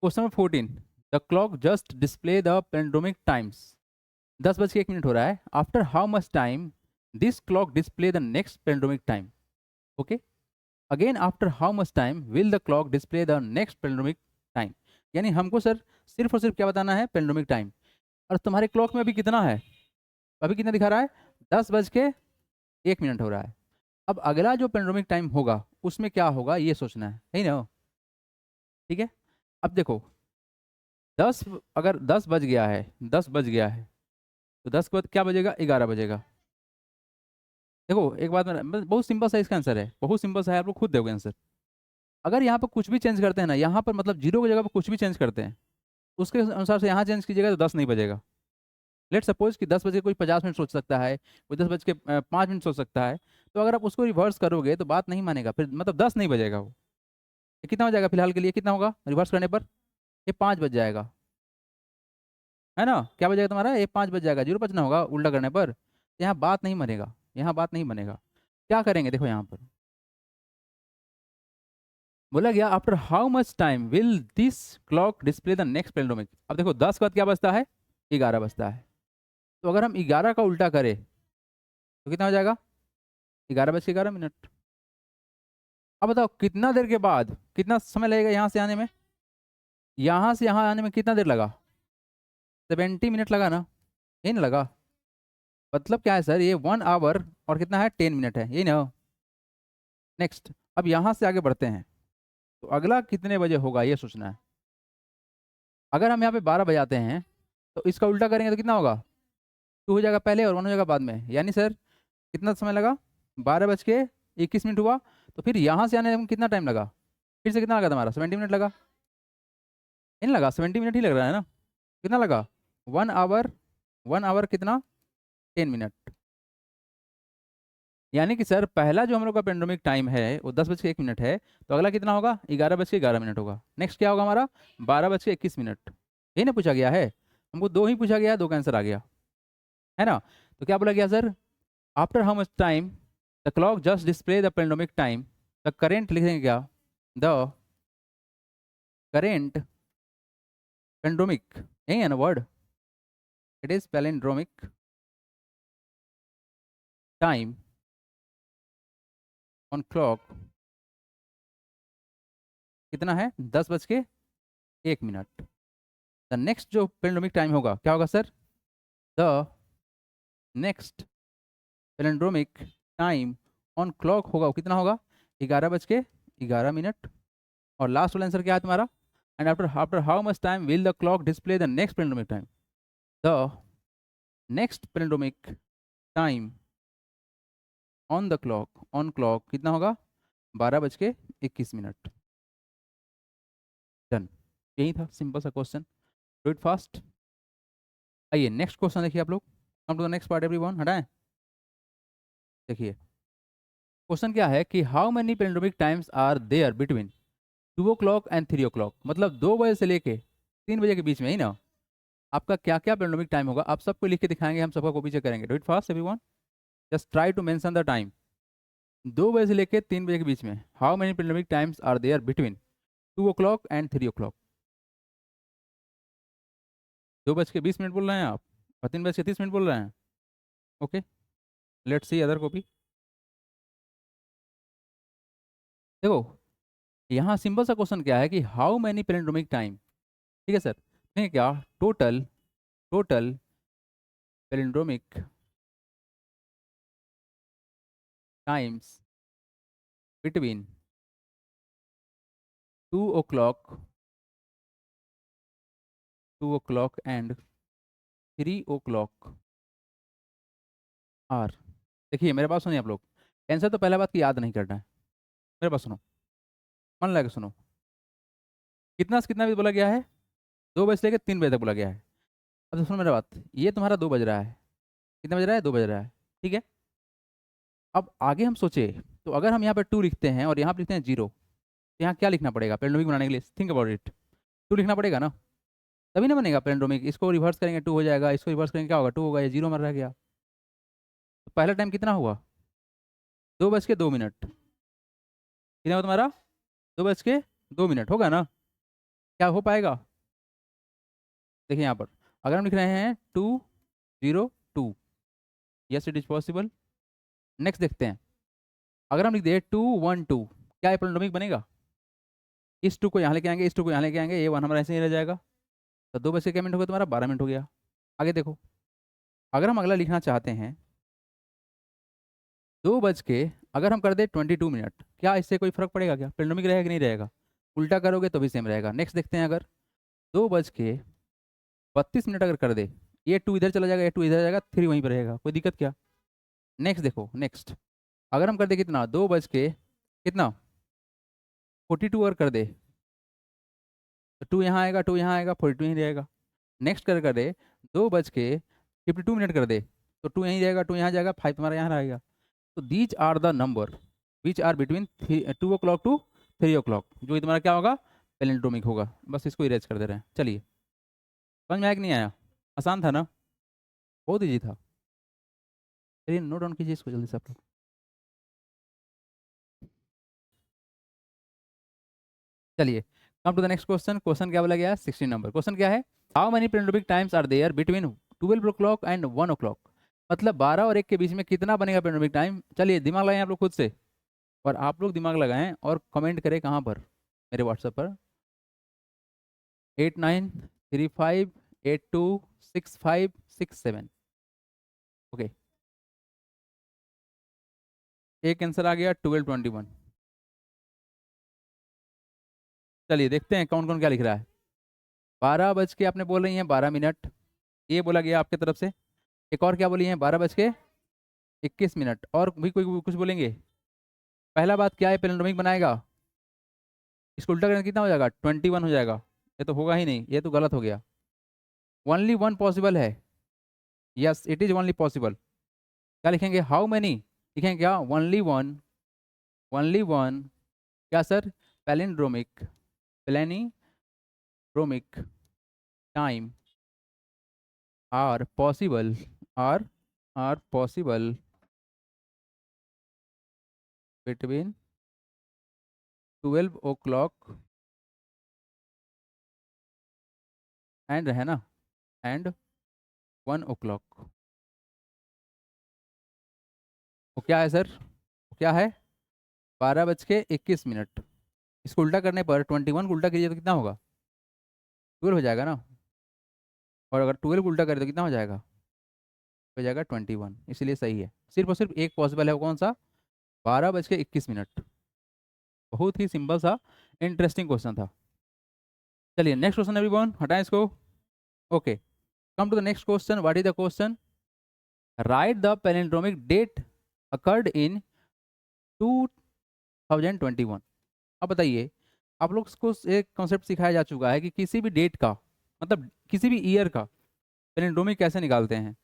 Question number 14, the clock just display the palindromic times. 10:01 हो रहा है। After how much time this clock display the next palindromic time. Okay, again after how much time will the clock display the next palindromic time. यानी हमको sir सिर्फ और सिर्फ क्या बताना है, पेंडोमिक टाइम। और तुम्हारे क्लॉक में अभी कितना है, अभी कितना दिखा रहा है, 10:01 हो रहा है। अब अगला जो पेंडोमिक टाइम होगा उसमें क्या होगा ये सोचना है ना। ठीक है, अब देखो 10, अगर 10 बज गया है, 10 बज गया है तो 10 के बाद क्या बजेगा, 11 बजेगा। देखो एक बात बहुत सिंपल सा इसका आंसर है, बहुत सिंपल सा है, आप लोग खुद देखोगे आंसर। अगर यहाँ पर कुछ भी चेंज करते हैं ना, यहाँ पर मतलब जीरो की जगह पर कुछ भी चेंज करते हैं, उसके अनुसार से यहाँ चेंज कीजिएगा तो 10 नहीं बजेगा। लेट सपोज कि 10 बजे कोई 50 मिनट सोच सकता है, कोई 10 बज के 5 मिनट सोच सकता है। तो अगर आप उसको रिवर्स करोगे तो बात नहीं मानेगा, फिर मतलब 10 नहीं बजेगा वो। ये कितना हो जाएगा फिलहाल के लिए, कितना होगा रिवर्स करने पर, ये 5 बज जाएगा, है ना। क्या बजेगा तुम्हारा, ये 5 बज जाएगा, जीरो बजना होगा उल्टा करने पर। यहाँ बात नहीं बनेगा, यहाँ बात नहीं बनेगा। क्या करेंगे देखो यहाँ पर बोला गया after how much time will this clock display the next palindromic. अब देखो 10 के बाद क्या बजता है, 11 बजता है। तो अगर हम 11 का उल्टा करें तो कितना हो जाएगा, 11:11। अब बताओ कितना देर के बाद, कितना समय लगेगा यहाँ से आने में, यहाँ से यहाँ आने में कितना देर लगा, 70 मिनट लगा ना, यही ना लगा। मतलब क्या है सर, ये 1 आवर और कितना है, 10 मिनट है, यही ना। नेक्स्ट, अब यहाँ से आगे बढ़ते हैं, तो अगला कितने बजे होगा ये सोचना है। अगर हम यहाँ पे 12 बजाते हैं तो इसका उल्टा करेंगे तो कितना होगा, 2 हो जाएगा पहले और 1 हो जाएगा बाद में। यानी सर कितना समय लगा, 12:21 हुआ। तो फिर यहाँ से आने में कितना टाइम लगा, फिर से कितना लगा तुम्हारा, 70 मिनट लगा, नहीं लगा, 70 मिनट ही लग रहा है ना। कितना लगा, 1 आवर, 1 आवर कितना, 10 मिनट। यानी कि सर पहला जो हम लोग का पेंडोमिक टाइम है वो 10:01 है, तो अगला कितना होगा, 11:11 होगा। नेक्स्ट क्या होगा हमारा, 12:21। यही ना पूछा गया है, हमको दो ही पूछा गया है, दो का आंसर आ गया, है ना। तो क्या बोला गया sir, after how much time the clock just display the palindromic time, the current लिखेंगे क्या, द करेंट पेंडोमिक, यही है ना word, it is palindromic time on clock कितना है, 10:01। द नेक्स्ट जो पेंडोमिक टाइम होगा क्या होगा sir, the next palindromic time on clock होगा वो कितना होगा, 11:11। और लास्ट वाला आंसर क्या है तुम्हारा, and after after how much time will the clock display the next palindromic time, the next palindromic time on clock कितना होगा, 12:21। डन, यही था सिंपल सा क्वेश्चन, डू इट फास्ट। आइए नेक्स्ट क्वेश्चन देखिए आप लोग, come to the next part everyone, हटाएं। देखिए क्वेश्चन क्या है कि how many palindromic times are there between 2 o'clock and 3 o'clock। मतलब 2 बजे से लेके 3 बजे के बीच में ही ना आपका क्या क्या पेंडोमिक टाइम होगा, आप सबको लिख के दिखाएंगे, हम सबका कॉपी चेक करेंगे। Do it fast everyone, just try to mention the time. 2 बजे से लेके 3 बजे के बीच में how many palindromic times are there between 2 o'clock and 3 o'clock। 2:20 बोल रहे हैं आप और 3:30 बोल रहे हैं। Okay, let's see other copy. देखो यहाँ सिंपल सा क्वेश्चन क्या है कि हाउ मेनी पेंडोमिक टाइम, ठीक है सर, ठीक क्या, total total palindromic times between 2 o'clock 2 o'clock and 3 o'clock are. देखिए मेरे पास सुनिए आप लोग, आंसर तो पहला बात की याद नहीं करना है, मेरे पास सुनो, मन लगा के सुनो। कितना से कितना भी बोला गया है, 2 बजे से लेकर 3 बजे तक बोला गया है। अब तो सुनो मेरा बात, ये तुम्हारा 2 बज रहा है, कितना बज रहा है, 2 बज रहा है, ठीक है। अब आगे हम सोचे, तो अगर हम यहाँ पर 2 लिखते हैं और यहाँ पर लिखते हैं 0, तो यहाँ क्या लिखना पड़ेगा पेंडोमिक बनाने के लिए, थिंक अबाउट इट। 2 लिखना पड़ेगा ना, तभी ना बनेगा पेंडोमिक। इसको रिवर्स करेंगे 2 हो जाएगा, इसको रिवर्स करेंगे क्या होगा, 2 होगा, ये 0 में रह गया। तो पहला टाइम कितना हुआ, 2:02। कितना हुआ तुम्हारा, 2:02 होगा ना। क्या हो पाएगा? देखिए यहाँ पर अगर हम लिख रहे हैं 202, yes it is possible. Next देखते हैं, अगर हम लिख दें 212, क्या ये पोलिनोमिक बनेगा? इस 2 को यहाँ लेके आएंगे, इस 2 को यहाँ लेके आएंगे, ये 1 हमारा ऐसे ही रह जाएगा। तो 2 बज के क्या मिनट हो गया तुम्हारा? 12 मिनट हो गया। आगे देखो, अगर हम अगला लिखना चाहते हैं 2 बज के, अगर हम कर दे 22 मिनट, क्या इससे कोई फर्क पड़ेगा? क्या पोलिनोमिक रहेगा कि नहीं रहेगा? उल्टा करोगे तो भी सेम रहेगा। नेक्स्ट देखते हैं, अगर 2 बज के 32 मिनट अगर कर दे, ये 2 इधर चला जाएगा, ये 2 इधर जाएगा, 3 वहीं पर रहेगा, कोई दिक्कत क्या? नेक्स्ट देखो, नेक्स्ट अगर हम कर दे कितना, 2 बज के कितना 42 अगर कर दे, तो 2 यहाँ आएगा, 2 यहाँ आएगा, 42 यहीं रहेगा। नेक्स्ट कर दे 2 बज के 52 मिनट कर दे, तो 2 यहीं जाएगा, 2 यहाँ जाएगा, 5 तुम्हारा यहाँ रहेगा। तो these are the number which are between 2 o'clock to 3 o'clock, जो ये तुम्हारा क्या होगा? पैलिंड्रोमिक होगा। बस इसको इरेज कर दे रहे हैं। चलिए, समझ में आया कि नहीं आया? आसान था ना? बहुत ईजी था। चलिए नोट डाउन कीजिए इसको जल्दी से आप लोग। चलिए, come to the next question. Question क्या बोला गया? 16 नंबर क्वेश्चन क्या है? How many palindromic times are there between 12 o'clock and 1 o'clock? मतलब 12 और 1 के बीच में कितना बनेगा पैलिंड्रोमिक टाइम? चलिए दिमाग लगाएं आप लोग खुद से, और आप लोग दिमाग लगाएं और कमेंट करें कहाँ पर? मेरे व्हाट्सएप पर 8935826567। ओके, एक आंसर आ गया 1221। चलिए देखते हैं कौन कौन क्या लिख रहा है। 12 बज के आपने बोल रही हैं 12 मिनट, ये बोला गया आपकी तरफ से। एक और क्या बोली है? 12 बज के 21 मिनट। और भी कोई कुछ बोलेंगे? पहला बात क्या है, पैलिंड्रोमिक बनाएगा, इसको उल्टा करने कितना हो जाएगा? 21 हो जाएगा। ये तो होगा ही नहीं, ये तो गलत हो गया। ओनली वन पॉसिबल है। Yes it is only possible. क्या लिखेंगे? हाउ मैनी लिखेंगे क्या? Only one, only one. क्या sir? Palindromic, palindromic time are possible, are are possible between 12 o'clock and, है ना, एंड 1 o'clock। वो क्या है सर? वो क्या है? 12 बज के 21 मिनट। इसको उल्टा करने पर 21 को उल्टा कीजिए तो कितना होगा? 12 हो जाएगा ना। और अगर 12 को उल्टा करें तो कितना हो जाएगा? हो जाएगा 21, इसीलिए सही है। सिर्फ और सिर्फ एक पॉसिबल है, वो कौन सा? 12 बज के 21 मिनट। बहुत ही सिंपल सा इंटरेस्टिंग क्वेश्चन था। चलिए नेक्स्ट क्वेश्चन एवरीवन, हटाएं इसको। Okay, come to the next question. What is the question? Write the palindromic date occurred in 2021। अब बताइए, आप लोग को एक कॉन्सेप्ट सिखाया जा चुका है कि किसी भी डेट का, मतलब किसी भी ईयर का पैलिंड्रोमिक कैसे निकालते हैं,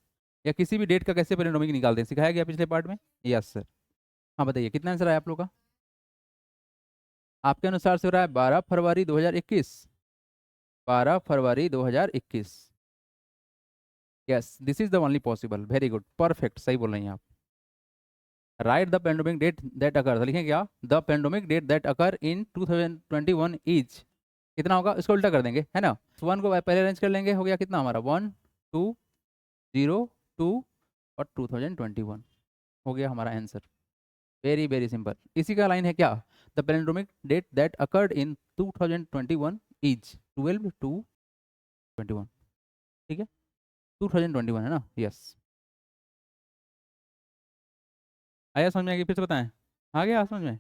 या किसी भी डेट का कैसे पैलिंड्रोमिक निकालते हैं, सिखाया गया पिछले पार्ट में। Yes sir. हाँ बताइए कितना आंसर आया आप लोग का? आपके अनुसार से हो रहा है 12 फरवरी 2021। 12 फरवरी 2021। Yes this is the only possible. Very good, perfect, सही बोल रही हैं आप। Write the palindromic date that occur, लिखें क्या? The palindromic date that occur in 2021 is, कितना होगा? इसको उल्टा कर देंगे, है ना। वन को पहले अरेंज कर लेंगे, हो गया कितना हमारा? 1 2 0 2 और 2021 हो गया हमारा आंसर। Very very simple. इसी का लाइन है क्या? The palindromic date that occurred in 2021 is 12 two 21। ठीक है, 2021 है ना। यस, आया समझ में? आगे फिर से बताएं, आ गया समझ में?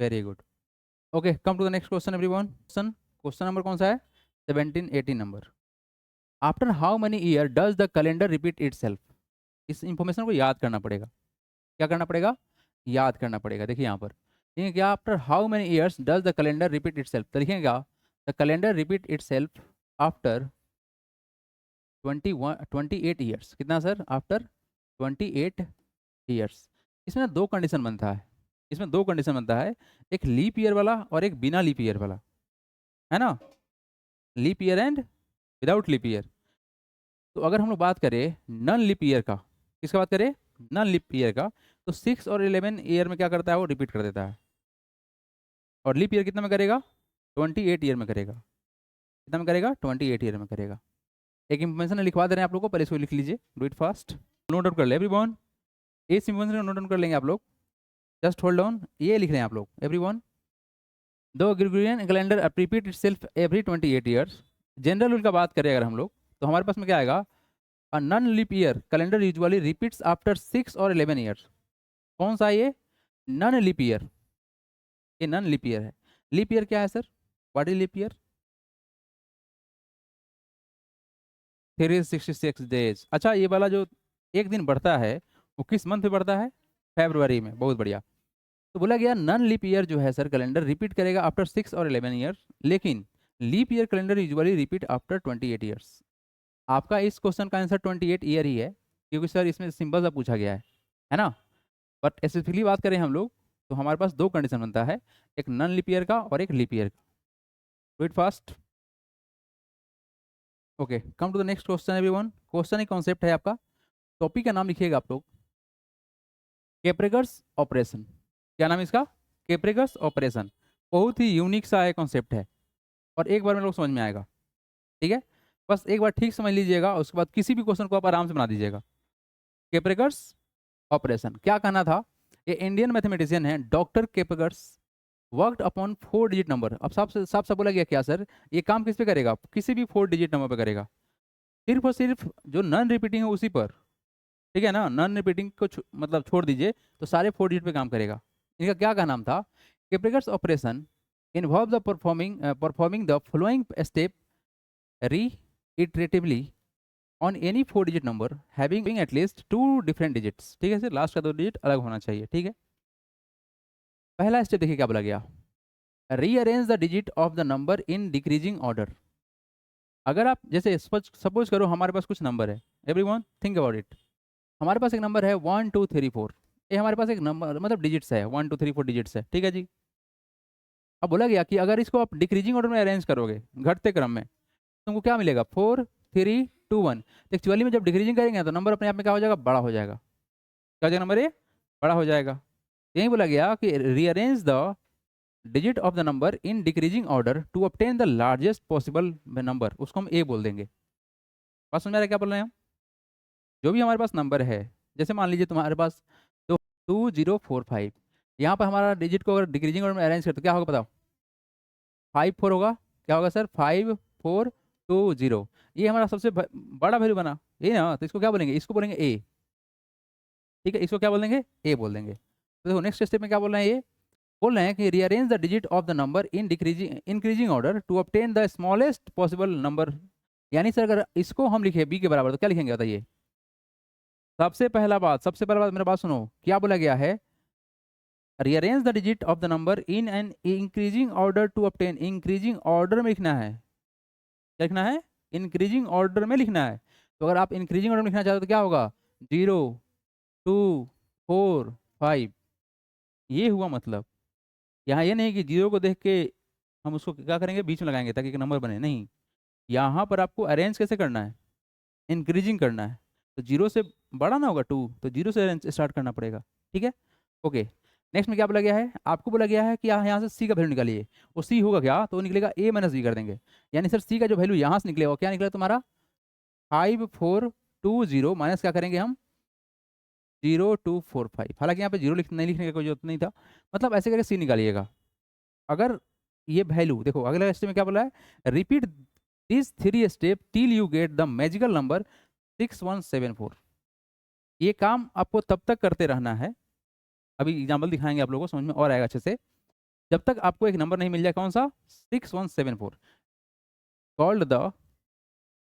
Very good. Okay, come to the next question everyone. Question, question number कौन सा है? 17 18 number. After how many year does the calendar repeat itself? इस इंफॉर्मेशन को याद करना पड़ेगा। क्या करना पड़ेगा? याद करना पड़ेगा। देखिए यहाँ पर ठीक है क्या? After how many years does the calendar repeat itself, तो लिखेंगे क्या? The calendar repeat itself after 28 years. कितना सर? After 28 years. इसमें दो कंडीशन बनता है, इसमें दो कंडीशन बनता है, एक लीप ईयर वाला और एक बिना लीप ईयर वाला, है ना। Leap year and without leap year. तो अगर हम लोग बात करें नन लीप ईयर का, किसका बात करें? नन लीप ईयर का, तो 6 और 11 ईयर में क्या करता है? वो रिपीट कर देता है। और लीप ईयर कितना में करेगा? 28 ईयर में करेगा। कितना में करेगा, 28 ईयर में करेगा। एक इंफॉर्मेशन लिखवा दे रहे हैं आप लोगों को, पहले इसको लिख लीजिए, do it fast, note down कर ले एवरीवन। इस इंफॉर्मेशन नोट डाउन कर लेंगे आप लोग, जस्ट होल्ड ऑन, ये लिख रहे हैं आप लोग एवरीवन। दो Gregorian calendar repeat itself every 28 years, general rule का बात करें अगर हम लोग, तो हमारे पास में क्या आएगा, a non leap year calendar usually repeats after 6 और 11 ईयर्स। कौन सा ये, नॉन लीप ईयर, ये नॉन लीप ईयर है। लीप ईयर क्या है sir, what is leap year, 366 days. अच्छा, ये वाला जो एक दिन बढ़ता है वो किस मंथ में बढ़ता है, फरवरी में, बहुत बढ़िया। तो बोला गया नॉन लीप ईयर जो है सर कैलेंडर रिपीट करेगा आफ्टर 6 और 11 ईयर्स, लेकिन leap year calendar usually repeat after 28 years. आपका इस क्वेश्चन का आंसर 28 ईयर ही है, क्योंकि सर इसमें सिंपल सा पूछा गया है ना। बट स्पेसिफिकली बात करें हम लोग, तो हमारे पास दो कंडीशन बनता है, एक नॉन लीप ईयर का और एक लीप ईयर का। Do it fast. Okay, come to the next question everyone. Question ही कॉन्सेप्ट है आपका, टॉपिक का नाम लिखिएगा आप लोग, केप्रेगर्स ऑपरेशन। क्या नाम है इसका, केप्रेगर्स ऑपरेशन। बहुत ही यूनिक सा है, कॉन्सेप्ट है, और एक बार में लोग समझ में आएगा, ठीक है। बस एक बार ठीक समझ लीजिएगा, उसके बाद किसी भी क्वेश्चन को आप आराम से बना दीजिएगा। केप्रेगर्स ऑपरेशन क्या कहना था, ये इंडियन मैथमेटिशियन है doctor Kaprekar's, worked upon 4 digit number. अब साफ साफ बोला गया क्या सर, ये काम किस पे करेगा, किसी भी 4 डिजिट नंबर पे करेगा, सिर्फ और सिर्फ जो नॉन रिपीटिंग है उसी पर, ठीक है ना। नॉन रिपीटिंग को मतलब छोड़ दीजिए, तो सारे 4 डिजिट पे काम करेगा। इनका क्या नाम था, Kaprekar's operation involve the performing the following step reiteratively on any 4 digit number having at least 2 different digits। ठीक है सर, लास्ट का 2 डिजिट अलग होना चाहिए, ठीक है। पहला स्टेप देखिए क्या बोला गया, rearrange the digit of the number in decreasing order. अगर आप जैसे सपोज करो हमारे पास कुछ नंबर है, एवरीवन थिंक अबाउट इट। हमारे पास एक नंबर है 1 2 3 4, ये हमारे पास एक नंबर मतलब डिजिट्स है, 1 2 3 4 डिजिट्स है, ठीक है जी। अब बोला गया कि अगर इसको आप डिक्रीजिंग ऑर्डर में अरेंज करोगे, घटते क्रम में, तुमको क्या मिलेगा, 4 3 2 1। तो एक्चुअली में जब डिक्रीजिंग करेंगे तो नंबर अपने आप में क्या हो जाएगा, बड़ा हो जाएगा। क्या हो जाएगा, नंबर ये बड़ा हो जाएगा। यही बोला गया कि rearrange the digit of the number in decreasing order to obtain the largest possible number, उसको हम ए बोल देंगे। बात समझ आ रहा है क्या बोल रहे हैं हम, जो भी हमारे पास नंबर है, जैसे मान लीजिए तुम्हारे पास 2045, यहाँ पर हमारा डिजिट को अगर डिक्रीजिंग ऑर्डर में अरेंज करते तो क्या होगा बताओ, 5 4 होगा। क्या होगा सर, 5 4 2 0, ये हमारा सबसे बड़ा वैल्यू बना, ये ना। तो इसको क्या बोलेंगे, इसको बोलेंगे ए, ठीक है, इसको क्या बोल देंगे, ए बोल देंगे। तो देखो नेक्स्ट स्टेप में क्या बोल रहे हैं, ये बोल रहे हैं कि rearrange the digit of the number in decreasing increasing order to obtain the smallest possible number. यानी सर अगर इसको हम लिखे बी के बराबर तो क्या लिखेंगे बताइए। सबसे पहला बात मेरा बात सुनो, क्या बोला गया है, rearrange the digit of the number in an increasing order to obtain, increasing order में लिखना है, क्या लिखना है, इंक्रीजिंग ऑर्डर में लिखना है। तो अगर आप इंक्रीजिंग ऑर्डर में लिखना चाहते हो तो क्या होगा, 0 2 4 5, ये हुआ मतलब। यहाँ ये नहीं कि जीरो को देख के हम उसको क्या करेंगे, बीच में लगाएंगे ताकि एक नंबर बने, नहीं। यहाँ पर आपको अरेंज कैसे करना है, इंक्रीजिंग करना है। तो जीरो से बड़ा ना होगा 2, तो जीरो से अरेंज स्टार्ट करना पड़ेगा, ठीक है। ओके, नेक्स्ट में क्या बोला गया है, आपको बोला गया है कि यहाँ से सी का वैल्यू निकालिए। वो सी होगा क्या, तो वो निकलेगा ए माइनस बी कर देंगे। यानी सर सी का जो वैल्यू यहाँ से निकलेगा क्या निकलेगा तुम्हारा, 5 4 2 0 माइनस क्या करेंगे हम, 0 2 4 5। हालांकि यहाँ पे जीरो नहीं लिखने का कोई जरूरत नहीं था, मतलब ऐसे करके सी निकालिएगा। अगर ये वैल्यू देखो, अगला स्टेप में क्या बोला है, repeat this 3 step till you get the magical number 6174। ये काम आपको तब तक करते रहना है, अभी एग्जाम्पल दिखाएंगे आप लोगों को, समझ में और आएगा अच्छे से। जब तक आपको एक नंबर नहीं मिल जाए, कौन सा, 6174, कॉल्ड द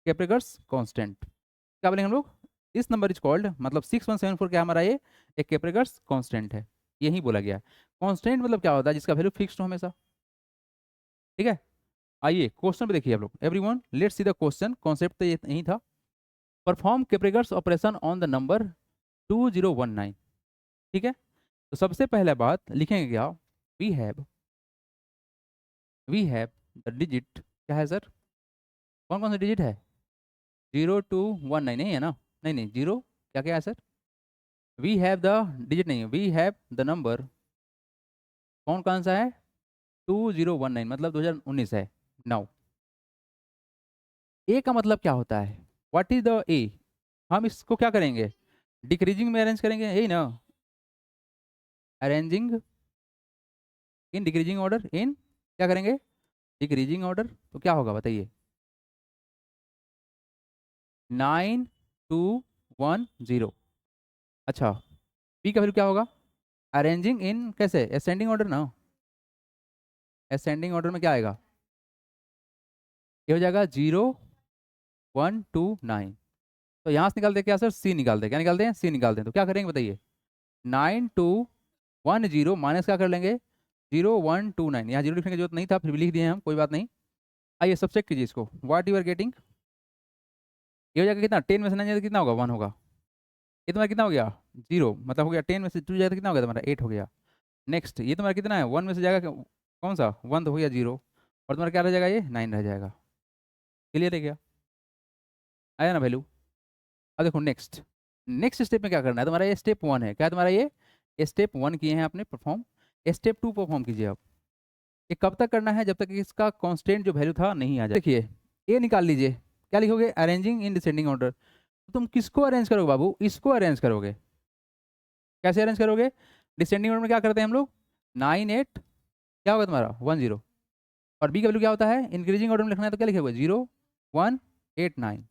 कैप्रेगर्स कांस्टेंट। क्या बोलेंगे हम लोग, इस नंबर इज कॉल्ड, मतलब 6174 क्या हमारा ये एक कैप्रेगर्स कांस्टेंट है, यही बोला गया है। कांस्टेंट मतलब क्या होता है, जिसका वैल्यू फिक्स्ड हो हमेशा, ठीक है। आइए क्वेश्चन पे देखिए आप लोग, everyone let's see the question. Concept तो ये नहीं था, perform Kaprekar's operation on the number 2019, ठीक है। तो सबसे पहले बात लिखेंगे क्या, वी हैव द डिजिट, क्या है सर, कौन कौन सा डिजिट है, 0219 नहीं है ना, नहीं नहीं, जीरो क्या क्या है sir, we have the digit नहीं है, वी हैव द नंबर, कौन कौन सा है, 2019 मतलब 2019 है, नाउ ए का मतलब क्या होता है, व्हाट इज द ए? हम इसको क्या करेंगे, डिक्रीजिंग में अरेंज करेंगे, यही ना, अरेंजिंग इन डिक्रीजिंग ऑर्डर, इन क्या करेंगे, डिक्रीजिंग ऑर्डर। तो क्या होगा बताइए, 9210। अच्छा, पी का वैल्यू क्या होगा, अरेंजिंग इन कैसे, असेंडिंग ऑर्डर ना, असेंडिंग ऑर्डर में क्या आएगा, ये हो जाएगा 0129। तो यहाँ से निकालते हैं क्या सर, सी निकालते हैं, क्या निकालते हैं, सी निकालते हैं। तो क्या करेंगे बताइए, 9210 माइनस क्या कर लेंगे, 0129। यहाँ जीरो लिखने की जरूरत नहीं था, फिर भी लिख दिए हम, कोई बात नहीं। आइए सब्ट्रैक्ट कीजिए इसको, व्हाट यू आर गेटिंग, ये हो जाएगा कितना, 10 में से 9 जाए तो कितना होगा, 1 होगा। ये तुम्हारा कितना हो गया, 0, मतलब हो गया 10 में से 2 जाए तो कितना हो गया तुम्हारा, 8 हो गया। नेक्स्ट ये तुम्हारा कितना है, 1 में से जाएगा कौन सा, 1 तो हो गया 0, और तुम्हारा क्या रह जाएगा, ये 9 रह जाएगा। क्लियर है क्या, आया ना वैल्यू। अब देखो नेक्स्ट, नेक्स्ट स्टेप में क्या करना है तुम्हारा, ये स्टेप 1 है, क्या है तुम्हारा ये स्टेप 1 किए हैं आपने परफॉर्म, स्टेप 2 परफॉर्म कीजिए आप। ये कब तक करना है, जब तक कि इसका कांस्टेंट जो वैल्यू था नहीं आ जाए। देखिए ये निकाल लीजिए, क्या लिखोगे, अरेंजिंग इन डिसेंडिंग ऑर्डर। तो तुम किसको अरेंज करोगे बाबू, इसको अरेंज करोगे। कैसे अरेंज करोगे, डिसेंडिंग ऑर्डर में क्या करते हैं हम लोग, 9 8 क्या होगा तुम्हारा, 1 0। और बी का वैल्यू क्या होता है, इंक्रीजिंग ऑर्डर में लिखना है तो क्या लिखोगे, 0 1 8 9।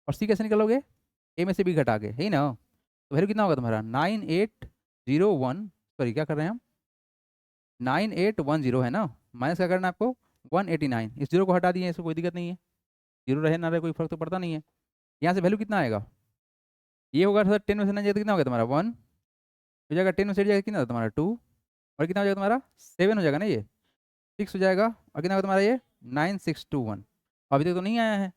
और सी कैसे निकालोगे, ए में से बी घटा के, है ना। तो वैल्यू कितना होगा तुम्हारा, 9801, सॉरी क्या कर रहे हैं हम, 9810 है ना, माइनस क्या करना है आपको, 189। इस जीरो को हटा दिए, इसको कोई दिक्कत नहीं है, जीरो रहे ना रहे कोई फर्क तो पड़ता नहीं है। यहाँ से वैल्यू कितना आएगा, ये होगा सर 10 में से 9 जाए तो कितना होगा तुम्हारा, 1 हो जाएगा, 10 में से 8 जाएगा कितना होगा तुम्हारा, 2, और कितना हो जाएगा तुम्हारा, 7 हो जाएगा ना, ये 6 हो जाएगा, और कितना होगा तुम्हारा ये 9621। अभी तक तो नहीं आया है।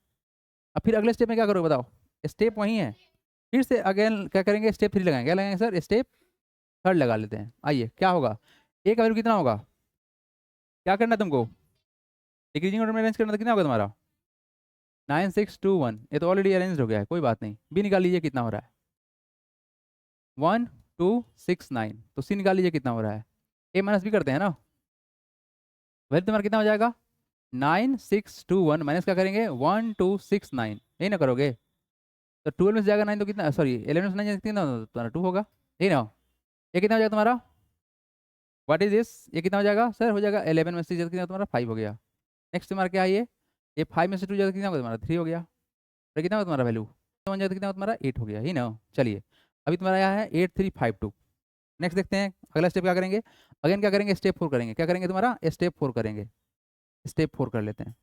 अब फिर अगले स्टेप में क्या करोगे बताओ, स्टेप वही है, फिर से अगेन क्या करेंगे, स्टेप 3 लगाएंगे, क्या लगाएंगे सर, स्टेप 3 लगा लेते हैं। आइए क्या होगा, ए का वैल्यू कितना होगा, क्या करना है तुमको, डिक्रीजिंग ऑर्डर में अरेंज करना, तो कितना होगा तुम्हारा 9621। ये तो ऑलरेडी अरेंज हो गया है, कोई बात नहीं, बी निकाल लीजिए कितना हो रहा है, 1269। तो सी निकाल लीजिए कितना हो रहा है, ए माइनस बी करते हैं ना, वैल्यू तुम्हारा कितना हो जाएगा, 9621 माइनस क्या करेंगे, 1269, यही ना करोगे। तो 12 में से जाएगा 9 तो कितना, सॉरी 11 में से 9 कितना तुम्हारा 2 होगा, यही ना। ये कितना हो जाएगा तुम्हारा, व्हाट इज दिस, ये कितना हो जाएगा सर, हो जाएगा 11 में से कितना तुम्हारा 5 हो गया। नेक्स्ट तुम्हारा क्या है, ये 5 में से 2 जाएगा कितना होगा तुम्हारा 3 हो गया। फिर कितना होगा तुम्हारा वैल्यू, 1 जाएगा तो कितना होगा तुम्हारा 8 हो गया, ही ना। चलिए अभी तुम्हारा यहाँ है 8352। नेक्स्ट देखते हैं अगला स्टेप क्या करेंगे, अगेन क्या करेंगे, स्टेप 4 करेंगे, क्या करेंगे तुम्हारा, स्टेप 4 करेंगे, स्टेप 4 कर लेते हैं,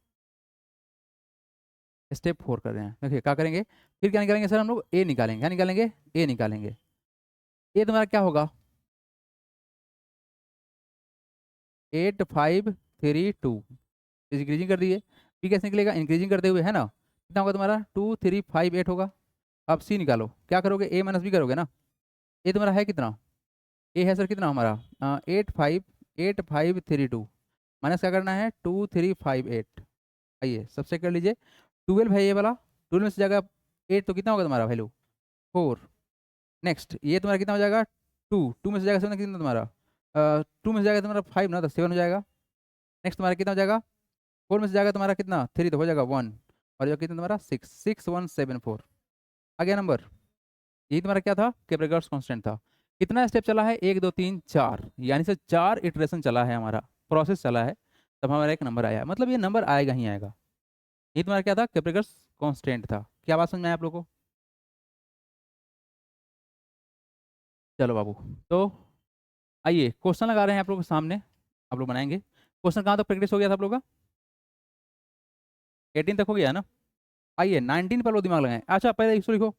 स्टेप 4 कर रहे हैं। देखिए क्या करेंगे, फिर क्या निकालेंगे सर हम लोग, ए निकालेंगे, क्या निकालेंगे, ए निकालेंगे। ए तुम्हारा क्या होगा, 8532, इंक्रीजिंग कर दिए। पी कैसे निकलेगा, इंक्रीजिंग करते हुए, है ना। कितना होगा तुम्हारा 2358 होगा। अब सी निकालो, क्या करोगे, ए माइनस बी करोगे ना। ए तुम्हारा है कितना, ए है सर कितना हमारा 8582 माइनस क्या करना है 2358। आइए सबसे कर लीजिए, 12 है ये वाला, 12 में से जाएगा 8 तो कितना होगा तुम्हारा वैल्यू 4। नेक्स्ट ये तुम्हारा कितना हो जाएगा 2, 2 में से जाएगा 7 कितना तुम्हारा 2 में से जाएगा तुम्हारा 5 ना, तो 7 हो जाएगा। नेक्स्ट तुम्हारा कितना हो जाएगा 4 में से जाएगा तुम्हारा कितना 3, तो हो जाएगा 1, और जो कितना तुम्हारा 6, 6174 आ गया नंबर। यही तुम्हारा क्या था, केप्रेगर्स कांस्टेंट था। कितना स्टेप चला है, 1 2 3 4, यानी से 4 इटरेशन चला है, हमारा प्रोसेस चला है, तब हमारा एक नंबर आया है। मतलब ये नंबर आएगा ही आएगा। ये तुम्हारा क्या था, केप्रेगर्स कांस्टेंट था। क्या बात समझ में आया आप लोगों को, चलो बाबू। तो आइए क्वेश्चन लगा रहे हैं आप लोगों के सामने, आप लोग बनाएंगे। क्वेश्चन कहाँ तक प्रैक्टिस हो गया था आप लोग का, 18 तक हो गया है ना। आइए 19 पर लो दिमाग लगाएं। अच्छा पहले इसको लिखो,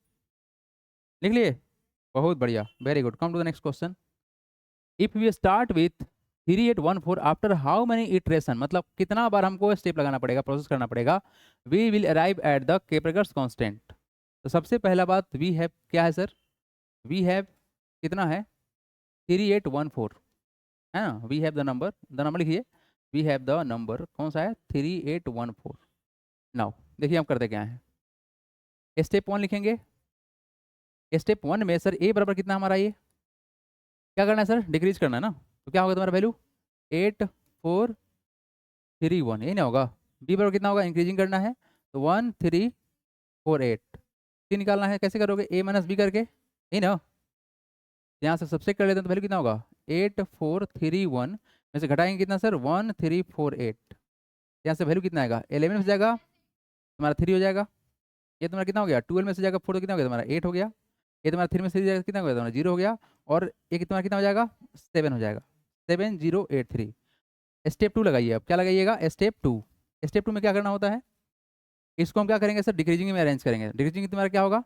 लिख लिए, बहुत बढ़िया, very good. Come to the next question, if we start with 3814 after how many iteration, मतलब कितना बार हमको स्टेप लगाना पड़ेगा, प्रोसेस करना पड़ेगा, we will arrive at the Kaprekar's constant. तो सबसे पहला बात, वी हैव क्या है सर, वी हैव कितना है 3814, है ना। वी हैव द नंबर लिखिए, वी हैव द नंबर कौन सा है 3814। नाउ देखिए हम करते क्या है, स्टेप 1 लिखेंगे। स्टेप 1 में सर ए बराबर कितना हमारा, ये क्या करना है सर, डिक्रीज करना है ना। तो क्या होगा तुम्हारा वैल्यू 8431, यही ना होगा। बी बराबर कितना होगा, इंक्रीजिंग करना है, तो 1348 सी निकालना है, कैसे करोगे, ए माइनस बी करके, यही ना। यहाँ से सबसे कर लेते हैं तो वैल्यू कितना होगा 8431 में से घटाएंगे कितना सर 1348, यहाँ से वैल्यू कितना आएगा 11 में से जाएगा तुम्हारा 3 हो जाएगा, ये तुम्हारा कितना हो गया 12 में से जाएगा 4 तो कितना हो गया तुम्हारा 8 हो गया, ये तुम्हारा 3 में से जाएगा कितना हो गया तुम्हारा 0 हो गया, और ये तुम्हारा कितना हो जाएगा 7 हो जाएगा, 7083। स्टेप 2 लगाइए, अब क्या लगाइएगा स्टेप 2। स्टेप 2 में क्या करना होता है, इसको हम क्या करेंगे सर डिक्रीजिंग में अरेंज करेंगे। डिक्रीजिंग तुम्हारा क्या होगा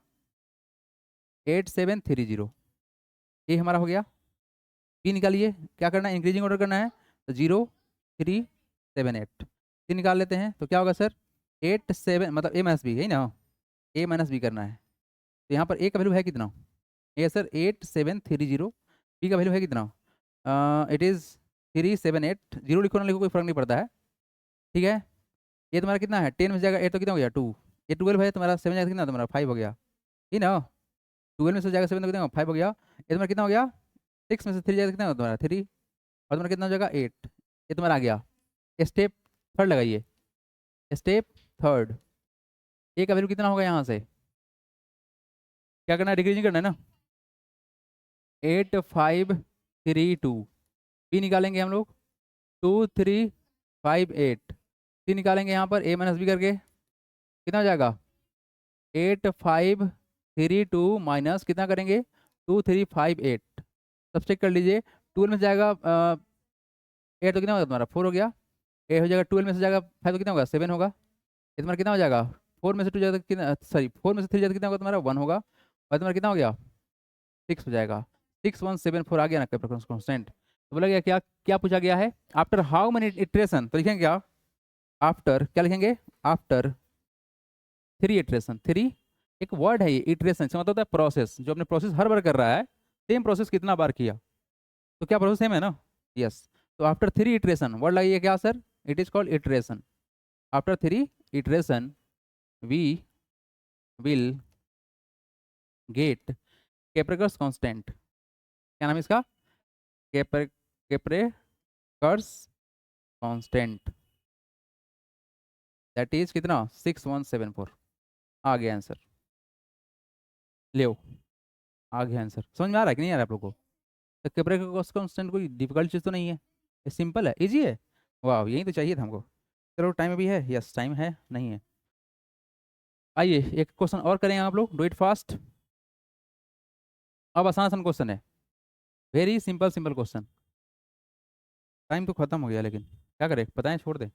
8730, ये हमारा हो गया। पी निकालिए, क्या करना है इंक्रीजिंग ऑर्डर करना है, तो 0378 सी निकाल लेते हैं, तो क्या होगा सर 87 मतलब ए माइनस बी है ना, ए माइनस बी करना है। तो यहाँ पर ए का वैल्यू है कितना, ए सर 8730, बी का वैल्यू है कितना इट इज़ 3780, जीरो लिखो ना लिखो कोई फर्क नहीं पड़ता है, ठीक है। ये तुम्हारा कितना है 10 में से जाएगा 8 तो कितना हो गया 2, ये 12 है तुम्हारा 7 जाएगा कितना तुम्हारा 5 हो गया, ठीक ना। 12 में से जाएगा 7 तो कितना 5 हो गया, ये तुम्हारा कितना हो गया 6 में से 3 जाएगा कितना होगा तुम्हारा 3, और तुम्हारा कितना हो जाएगा 8, ये तुम्हारा आ गया। स्टेप थर्ड लगाइए, स्टेप थर्ड, ए का वैल्यू कितना होगा, यहाँ से क्या करना है डिक्रीजिंग करना है ना, 8532, बी निकालेंगे हम लोग 2358, सी निकालेंगे यहाँ पर ए माइनस बी करके, कितना हो जाएगा 8532 माइनस कितना करेंगे 2358, सब्सट्रैक्ट कर लीजिए, 12 में से जाएगा 8 तो कितना होगा तुम्हारा 4 हो गया, 8 हो जाएगा, 12 में से जाएगा 5 तो कितना होगा 7 होगा, ये तुम्हारा कितना हो जाएगा 4 में से 2 जाएगा कितना, सॉरी 4 में से 3 जाएगा कितना होगा तुम्हारा 1 होगा, और तुम्हारा कितना हो गया 6 हो जाएगा, 6174 आ गया ना कैपिटल कांस्टेंट। तो बोला गया क्या क्या पूछा गया है, आफ्टर हाउ मेनी इटरेशन, तो लिखेंगे क्या आफ्टर, क्या लिखेंगे आफ्टर 3 इटरेशन, 3 एक वर्ड है ये इटरेशन, इसका मतलब होता है प्रोसेस, जो अपने प्रोसेस हर बार कर रहा है, सेम प्रोसेस कितना बार किया, तो क्या प्रोसेस सेम है ना, यस। तो आफ्टर 3 इटरेशन वर्ड लगाइए क्या sir, it is called iteration, after 3 iteration we will get Kaprekar's constant, क्या नाम है इसका कैप्रेकर्स कांस्टेंट, दैट इज कितना 6174, आ गया आंसर, ले आ गया आंसर। समझ में आ रहा है कि नहीं आ रहा है आप लोग को, तो कैप्रेकर्स कांस्टेंट कोई डिफिकल्ट चीज़ तो नहीं है, ये सिंपल है इजी है, वाह यही तो चाहिए था हमको। चलो टाइम अभी है, यस टाइम है नहीं है, आइए एक क्वेश्चन और करें आप लोग, डू इट फास्ट। अब आसान आसान क्वेश्चन है, very simple simple question, time तो खत्म हो गया लेकिन क्या करें बताएं छोड़ दें।